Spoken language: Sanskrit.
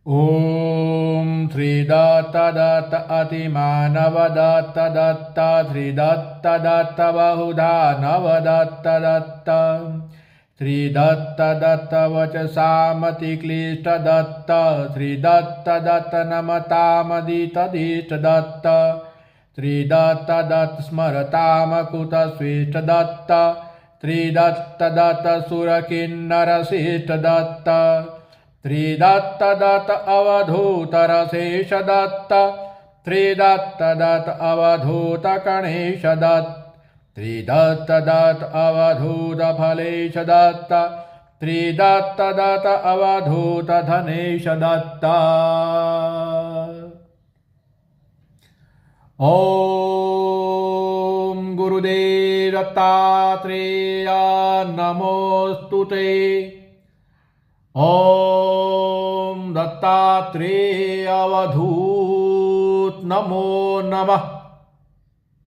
ॐ श्रीदत्त दत्त अतिमानव दत्त दत्त श्रीदत्त दत्त बहुधा नवदत्त दत्त श्रीदत्त दत्त वचसामतिक्लिष्ट दत्त श्रीदत्त दत्त नमतामदितदिष्ट दत्त श्रीदत्त दत्त स्मरतामकुतस्विष्ट दत्त श्रीदत्त दत्त सुरकिन्नरशिष्ट दत्त श्रीदत्त दत्त अवधूत रसेश दत्त श्रीदत्त दत्त अवधूत गणेश दत्त श्रीदत्त दत्त अवधूत फलेश दत्त श्रीदत्त दत्त अवधूत धनेश दत्त। ओम गुरुदेव दत्तात्रेय नमोस्तुते। ओम दत्तात्रेय अवधूत नमो नमः।